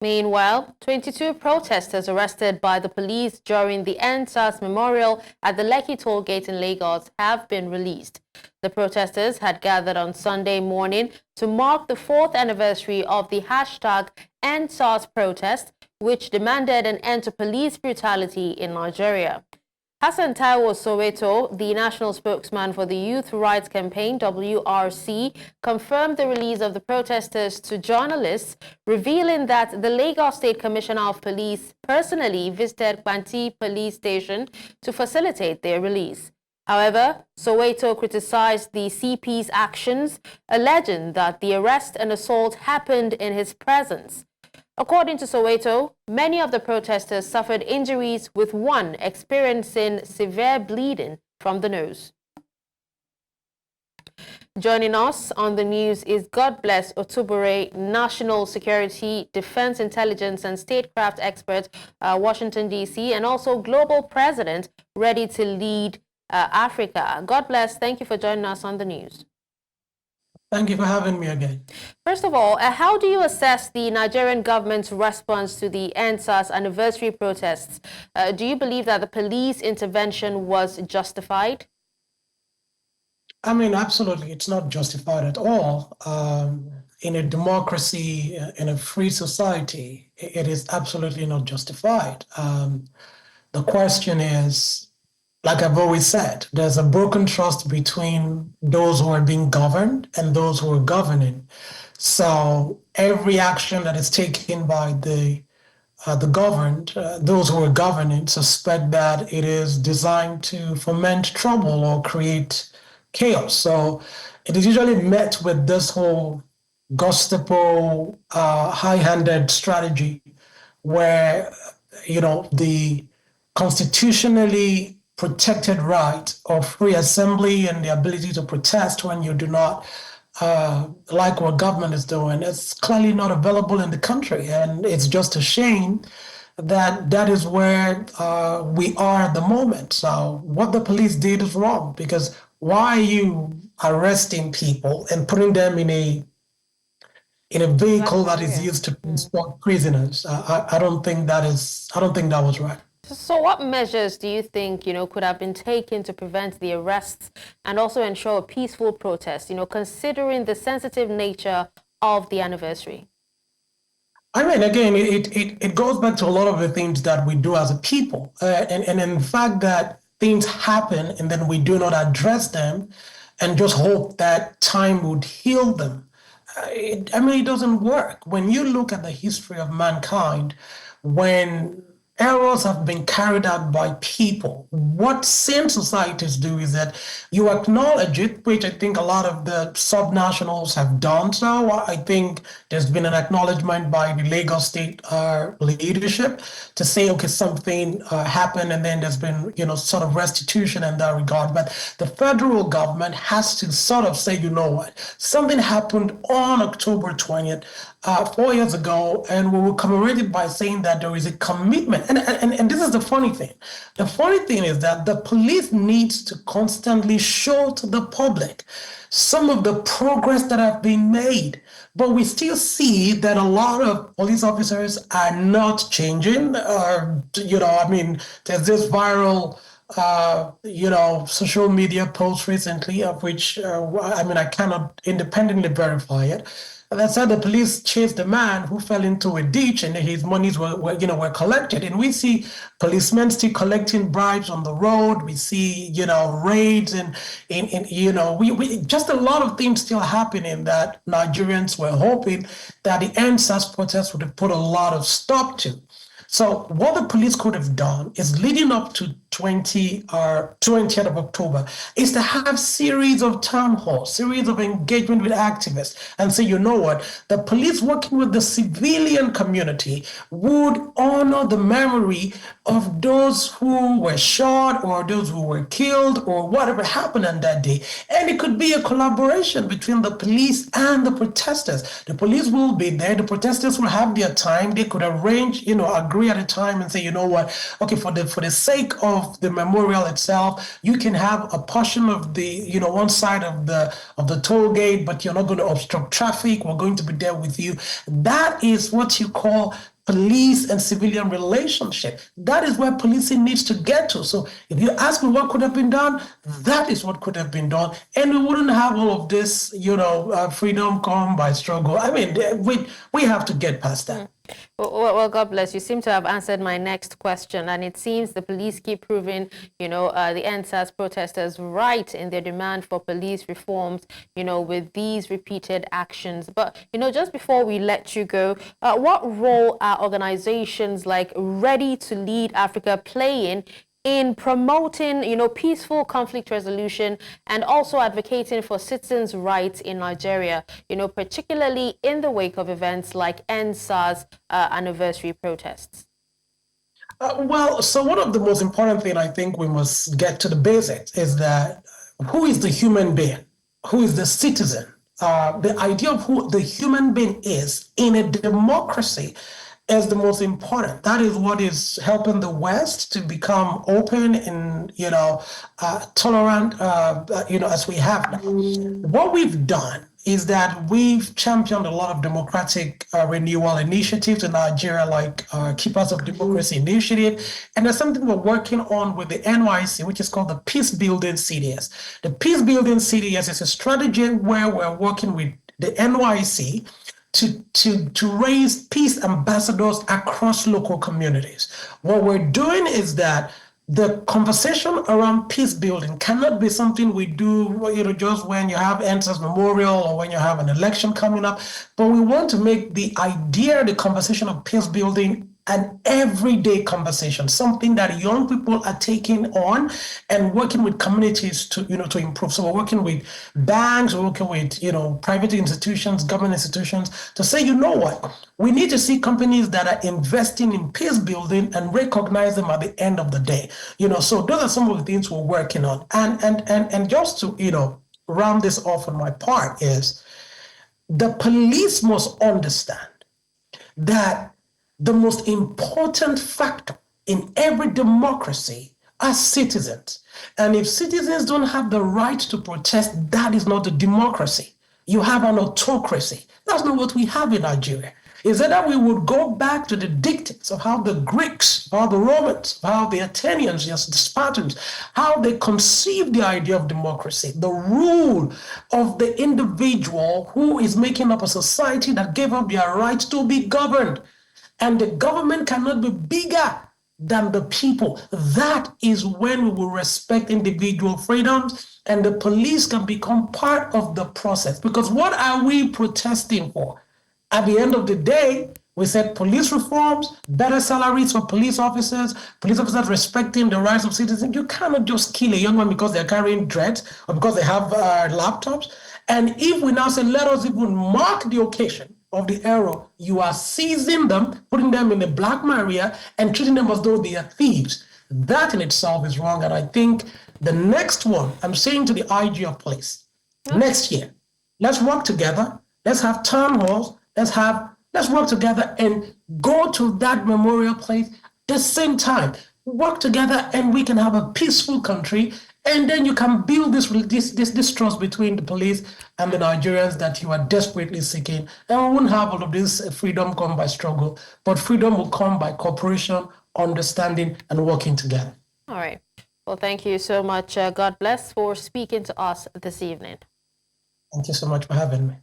Meanwhile, 22 protesters arrested by the police during the EndSARS memorial at the Lekki Tollgate in Lagos have been released. The protesters had gathered on Sunday morning to mark the 4th anniversary of the #EndSARS protest, which demanded an end to police brutality in Nigeria. Hassan Taiwo Soweto, the National Spokesman for the Youth Rights Campaign, WRC, confirmed the release of the protesters to journalists, revealing that the Lagos State Commissioner of Police personally visited Panti Police Station to facilitate their release. However, Soweto criticized the CP's actions, alleging that the arrest and assault happened in his presence. According to Soweto, many of the protesters suffered injuries, with one experiencing severe bleeding from the nose. Joining us on the news is God Bless Otubore, National Security, Defense Intelligence and Statecraft expert, Washington, D.C., and also Global President, ready to lead Africa. God bless. Thank you for joining us on the news. Thank you for having me again. First of all, how do you assess the Nigerian government's response to the EndSARS anniversary protests? Do you believe that the police intervention was justified? I mean, absolutely, it's not justified at all. In a democracy, in a free society, it is absolutely not justified. The question is, like I've always said, there's a broken trust between those who are being governed and those who are governing. So every action that is taken by the governed, those who are governing, suspect that it is designed to foment trouble or create chaos. So it is usually met with this whole gospel, high-handed strategy where, the constitutionally protected right of free assembly and the ability to protest when you do not like what government is doing. It's clearly not available in the country, and it's just a shame that that is where we are at the moment. So what the police did is wrong, because why are you arresting people and putting them in a vehicle that is used to transport prisoners? I don't think that was right. So what measures do you think, could have been taken to prevent the arrests and also ensure a peaceful protest, considering the sensitive nature of the anniversary? I mean, again, it goes back to a lot of the things that we do as a people. And in fact that things happen and then we do not address them and just hope that time would heal them. It doesn't work. When you look at the history of mankind, when errors have been carried out by people, what sane societies do is that you acknowledge it, which I think a lot of the subnationals have done so. I think there's been an acknowledgement by the Lagos State leadership to say, okay, something happened, and then there's been, sort of restitution in that regard. But the federal government has to sort of say, you know what, something happened on October 20th, 4 years ago, and we will commemorate it by saying that there is a commitment. And this is the funny thing. The funny thing is that the police needs to constantly show to the public some of the progress that have been made. But we still see that a lot of police officers are not changing. There's this viral social media post recently, of which, I cannot independently verify it. That said, the police chased a man who fell into a ditch, and his monies were collected. And we see policemen still collecting bribes on the road. We see, raids and we just a lot of things still happening that Nigerians were hoping that the EndSARS protest would have put a lot of stop to. So what the police could have done is, leading up to 20th of October, is to have series of town halls, series of engagement with activists, and say, you know what, the police working with the civilian community would honor the memory of those who were shot or those who were killed or whatever happened on that day. And it could be a collaboration between the police and the protesters. The police will be there, the protesters will have their time, they could arrange, agree at a time and say, you know what, okay, for the sake of of the memorial itself. You can have a portion of the, one side of the toll gate, but you're not going to obstruct traffic. We're going to be there with you. That is what you call police and civilian relationship. That is where policing needs to get to. So if you ask me what could have been done, that is what could have been done. And we wouldn't have all of this, freedom come by struggle. I mean, we have to get past that. Well, God bless. You seem to have answered my next question, and it seems the police keep proving, the EndSARS protesters right in their demand for police reforms, with these repeated actions. But, just before we let you go, what role are organizations like Ready to Lead Africa playing in promoting, peaceful conflict resolution and also advocating for citizens' rights in Nigeria, particularly in the wake of events like EndSARS anniversary protests? So one of the most important things I think we must get to the basics is that who is the human being? Who is the citizen? The idea of who the human being is in a democracy is the most important. That is what is helping the West to become open and, tolerant, as we have now. What we've done is that we've championed a lot of democratic renewal initiatives in Nigeria, like Keepers of Democracy Initiative. And there's something we're working on with the NYC, which is called the Peace Building CDS. The Peace Building CDS is a strategy where we're working with the NYC to raise peace ambassadors across local communities. What we're doing is that the conversation around peace building cannot be something we do, just when you have EndSARS Memorial or when you have an election coming up, but we want to make the conversation of peace building an everyday conversation, something that young people are taking on and working with communities to improve. So we're working with banks, we're working with, private institutions, government institutions to say, what, we need to see companies that are investing in peace building and recognize them at the end of the day. So those are some of the things we're working on. And just to, round this off on my part is the police must understand that the most important factor in every democracy are citizens. And if citizens don't have the right to protest, that is not a democracy. You have an autocracy. That's not what we have in Nigeria. Is that we would go back to the dictates of how the Greeks, how the Romans, how the Athenians, the Spartans, how they conceived the idea of democracy, the rule of the individual who is making up a society that gave up their rights to be governed. And the government cannot be bigger than the people. That is when we will respect individual freedoms and the police can become part of the process. Because what are we protesting for? At the end of the day, we said police reforms, better salaries for police officers respecting the rights of citizens. You cannot just kill a young man because they're carrying dreads or because they have laptops. And if we now say, let us even mark the occasion of the error, you are seizing them, putting them in a black area and treating them as though they are thieves. That in itself is wrong. And I think the next one, I'm saying to the IG of police, next year, let's work together. Let's have town halls. Let's work together and go to that memorial place at the same time. Work together and we can have a peaceful country. And then you can build this trust between the police and the Nigerians that you are desperately seeking. And we won't have all of this freedom come by struggle, but freedom will come by cooperation, understanding, and working together. All right. Well, thank you so much. God bless for speaking to us this evening. Thank you so much for having me.